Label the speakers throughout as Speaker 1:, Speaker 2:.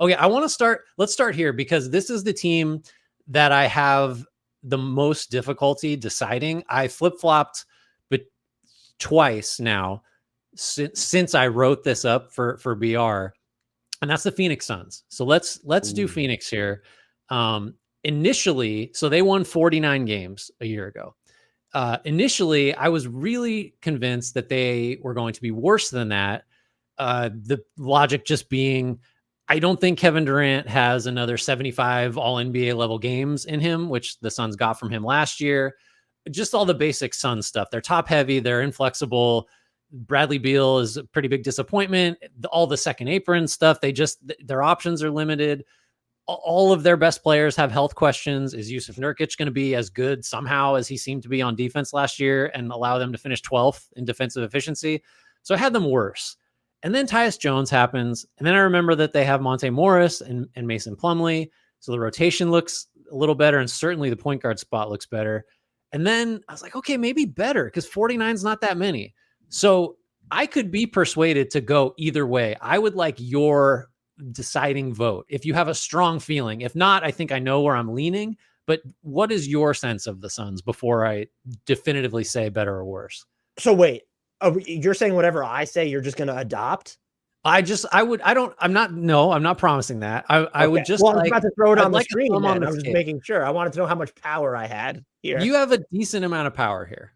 Speaker 1: Okay, let's start here because this is the team that I have the most difficulty deciding. I flip-flopped but twice now since I wrote this up for BR, and that's the Phoenix Suns. So let's do Phoenix here. Initially, so they won 49 games a year ago. Initially, I was really convinced that they were going to be worse than that. The logic just being, I don't think Kevin Durant has another 75 all NBA level games in him, which the Suns got from him last year. Just all the basic Suns stuff. They're top heavy. They're inflexible. Bradley Beal is a pretty big disappointment. All the second apron stuff. Their options are limited. All of their best players have health questions. Is Yusuf Nurkic going to be as good somehow as he seemed to be on defense last year and allow them to finish 12th in defensive efficiency? So I had them worse. And then Tyus Jones happens. And then I remember that they have Monte Morris and Mason Plumlee. So the rotation looks a little better. And certainly the point guard spot looks better. And then I was like, okay, maybe better because 49 is not that many. So I could be persuaded to go either way. I would like your deciding vote if you have a strong feeling. If not, I think I know where I'm leaning. But what is your sense of the Suns before I definitively say better or worse?
Speaker 2: So wait. You're saying whatever I say, you're just going to adopt?
Speaker 1: I'm not promising that. I would just
Speaker 2: I'm about to throw it on the screen.
Speaker 1: I'm
Speaker 2: just making sure. I wanted to know how much power I had here.
Speaker 1: You have a decent amount of power here.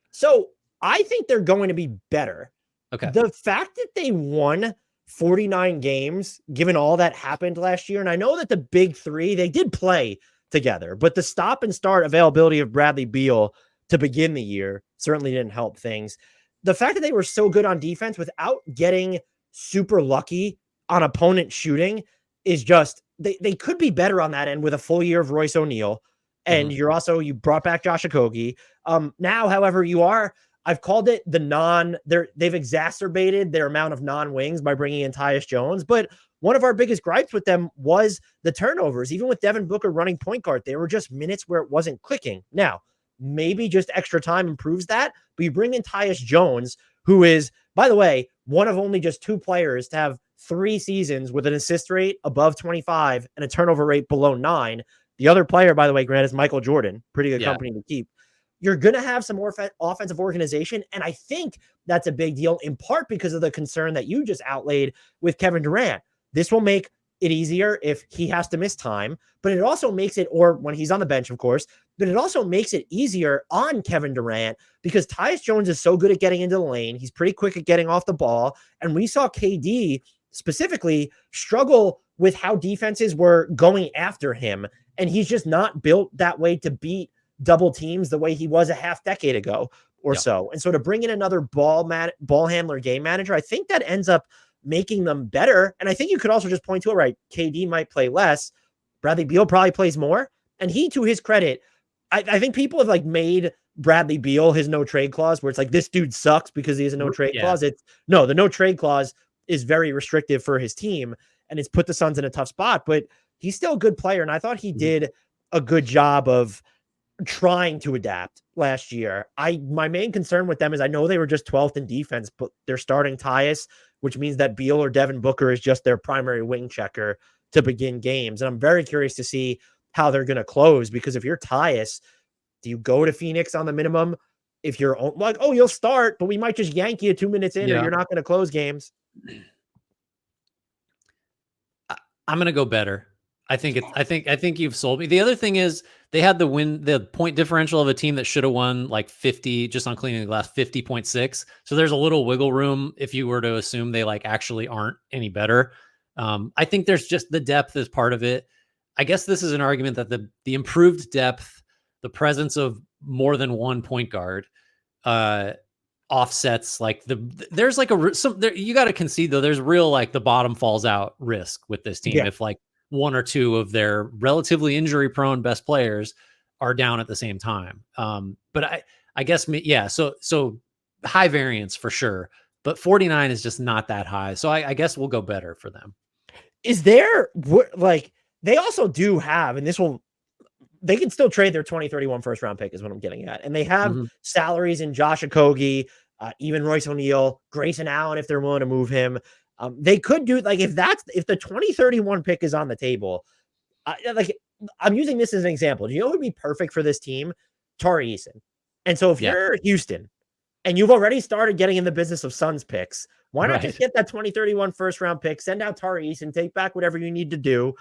Speaker 2: So I think they're going to be better.
Speaker 1: Okay.
Speaker 2: The fact that they won 49 games, given all that happened last year, and I know that the big three, they did play together, but the stop and start availability of Bradley Beal to begin the year certainly didn't help things. The fact that they were so good on defense without getting super lucky on opponent shooting is just, they could be better on that end with a full year of Royce O'Neal. And you brought back Josh Okogie. Now, however, I've called it they've exacerbated their amount of non-wings by bringing in Tyus Jones. But one of our biggest gripes with them was the turnovers. Even with Devin Booker running point guard, there were just minutes where it wasn't clicking. Now, maybe just extra time improves that, but you bring in Tyus Jones, who is, by the way, one of only just two players to have 3 seasons with an assist rate above 25 and a turnover rate below 9. The other player, by the way, Grant, is Michael Jordan. Pretty good company to keep. You're going to have some more offensive organization, and I think that's a big deal, in part because of the concern that you just outlaid with Kevin Durant. This will make it easier if he has to miss time, but it also makes it, or when he's on the bench, of course, but it also makes it easier on Kevin Durant because Tyus Jones is so good at getting into the lane. He's pretty quick at getting off the ball. And we saw KD specifically struggle with how defenses were going after him. And he's just not built that way to beat double teams the way he was a half decade ago or so. And so to bring in another ball handler, game manager, I think that ends up making them better. And I think you could also just point to it, right? KD might play less. Bradley Beal probably plays more. And he, to his credit, I think people have like made Bradley Beal his no trade clause, where it's like, this dude sucks because he has a no trade clause. The no trade clause is very restrictive for his team, and it's put the Suns in a tough spot, but he's still a good player. And I thought he did a good job of trying to adapt last year. My main concern with them is I know they were just 12th in defense, but they're starting Tyus, which means that Beal or Devin Booker is just their primary wing checker to begin games. And I'm very curious to see how they're going to close, because if you're Tyus, do you go to Phoenix on the minimum? If you're like, oh, you'll start, but we might just yank you 2 minutes in, or you're not going to close games.
Speaker 1: I'm going to go better. I think you've sold me. The other thing is they had the point differential of a team that should have won like 50 just on cleaning the glass, 50.6. So there's a little wiggle room if you were to assume they like actually aren't any better. I think there's just the depth is part of it. I guess this is an argument that the improved depth, the presence of more than one point guard, offsets like there's like you got to concede though, there's real like the bottom falls out risk with this team if like one or two of their relatively injury prone best players are down at the same time. But I guess so high variance for sure, but 49 is just not that high. So I guess we'll go better for them.
Speaker 2: Is there like they also do have, and they can still trade their 2031 first round pick is what I'm getting at. And they have salaries in Josh Okogie, even Royce O'Neal, Grayson Allen, if they're willing to move him. They could do like if the 2031 pick is on the table, like I'm using this as an example. Do you know who would be perfect for this team? Tari Eason. And so if
Speaker 1: Yeah.
Speaker 2: you're Houston and you've already started getting in the business of Suns picks, why not just
Speaker 1: Right.
Speaker 2: get that 2031 first round pick, send out Tari Eason, take back whatever you need to do?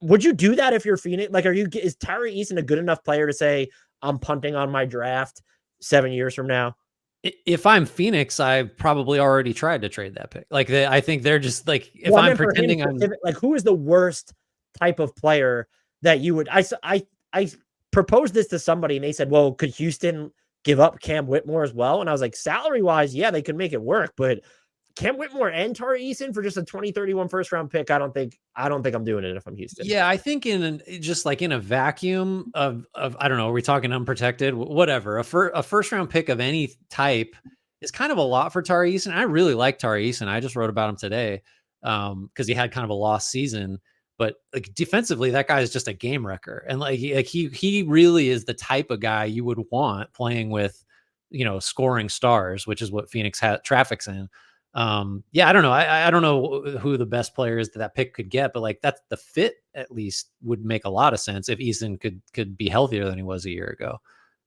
Speaker 2: Would you do that if you're Phoenix? Like, is Tari Eason a good enough player to say, I'm punting on my draft 7 years from now?
Speaker 1: If I'm Phoenix, I've probably already tried to trade that pick. Like I think they're just like, if
Speaker 2: Well, I
Speaker 1: I'm
Speaker 2: meant for him
Speaker 1: pretending I'm,
Speaker 2: specific, like who is the worst type of player that you would? I proposed this to somebody and they said, well, could Houston give up Cam Whitmore as well? And I was like, salary wise, yeah, they could make it work, but Cam Whitmore and Tari Eason for just a 2031 first round pick, I don't think I'm doing it if I'm Houston.
Speaker 1: yeah, I think just like in a vacuum of I don't know, are we talking unprotected, whatever, a first round pick of any type is kind of a lot for Tari Eason. I really like Tari Eason. I just wrote about him today because he had kind of a lost season, but like defensively, that guy is just a game wrecker, and he really is the type of guy you would want playing with, scoring stars, which is what Phoenix traffics in. Yeah, I don't know. I don't know who the best player is that pick could get, but like that's the fit at least would make a lot of sense if Eason could be healthier than he was a year ago.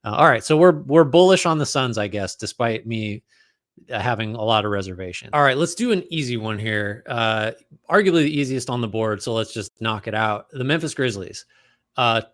Speaker 1: All right, so we're bullish on the Suns, I guess, despite me having a lot of reservations. All right, let's do an easy one here. Arguably the easiest on the board, so let's just knock it out. The Memphis Grizzlies,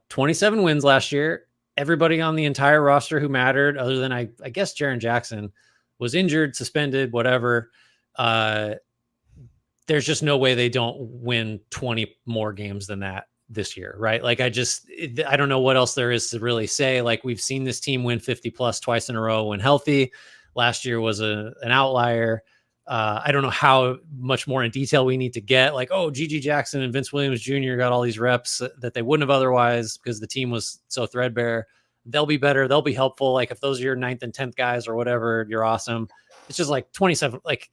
Speaker 1: 27 wins last year. Everybody on the entire roster who mattered, other than I guess Jaren Jackson, was injured, suspended, whatever. There's just no way they don't win 20 more games than that this year, right? Like I don't know what else there is to really say. Like we've seen this team win 50 plus twice in a row when healthy. Last year was an outlier. I don't know how much more in detail we need to get. Like, oh, Gigi Jackson and Vince Williams Jr. got all these reps that they wouldn't have otherwise because the team was so threadbare. They'll be better. They'll be helpful. Like if those are your 9th and 10th guys or whatever, you're awesome. It's just like 27. Like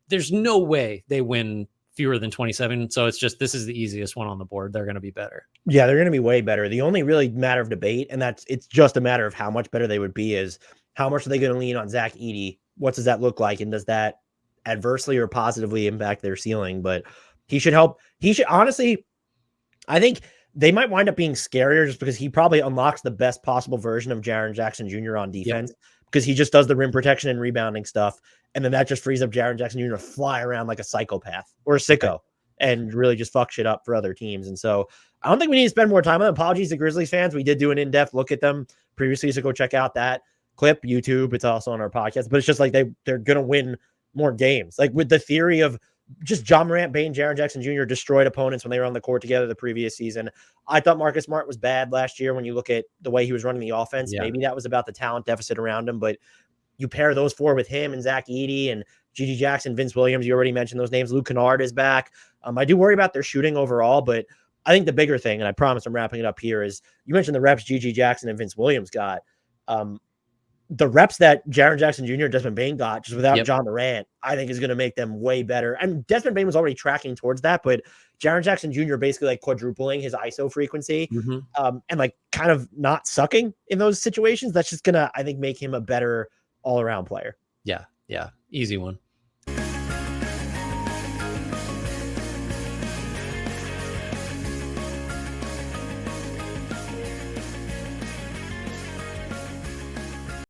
Speaker 1: there's no way they win fewer than 27. So it's just, this is the easiest one on the board. They're going to be better.
Speaker 2: Yeah, they're going to be way better. The only really matter of debate, and it's just a matter of how much better they would be, is how much are they going to lean on Zach Edey? What does that look like? And does that adversely or positively impact their ceiling? But he should help. He should, honestly, I think they might wind up being scarier just because he probably unlocks the best possible version of Jaren Jackson Jr. on defense, because he just does the rim protection and rebounding stuff. And then that just frees up Jaren Jackson Jr. to fly around like a psychopath or a sicko and really just fuck shit up for other teams. And so I don't think we need to spend more time on them. Apologies to Grizzlies fans. We did do an in-depth look at them previously, so go check out that clip, YouTube. It's also on our podcast, but it's just like they're going to win more games. Like with the theory of just John Morant, Bane, Jaren Jackson Jr. destroyed opponents when they were on the court together the previous season. I thought Marcus Smart was bad last year when you look at the way he was running the offense. Yeah. Maybe that was about the talent deficit around him, but you pair those four with him and Zach Edey and Gigi Jackson, Vince Williams. You already mentioned those names. Luke Kennard is back. I do worry about their shooting overall, but I think the bigger thing, and I promise I'm wrapping it up here, is you mentioned the reps Gigi Jackson and Vince Williams got. The reps that Jaren Jackson Jr. and Desmond Bane got just without John Morant, I think is going to make them way better. And Desmond Bane was already tracking towards that, but Jaren Jackson Jr. basically like quadrupling his ISO frequency and like kind of not sucking in those situations. That's just going to, I think, make him a better all-around player.
Speaker 1: Yeah. Easy one.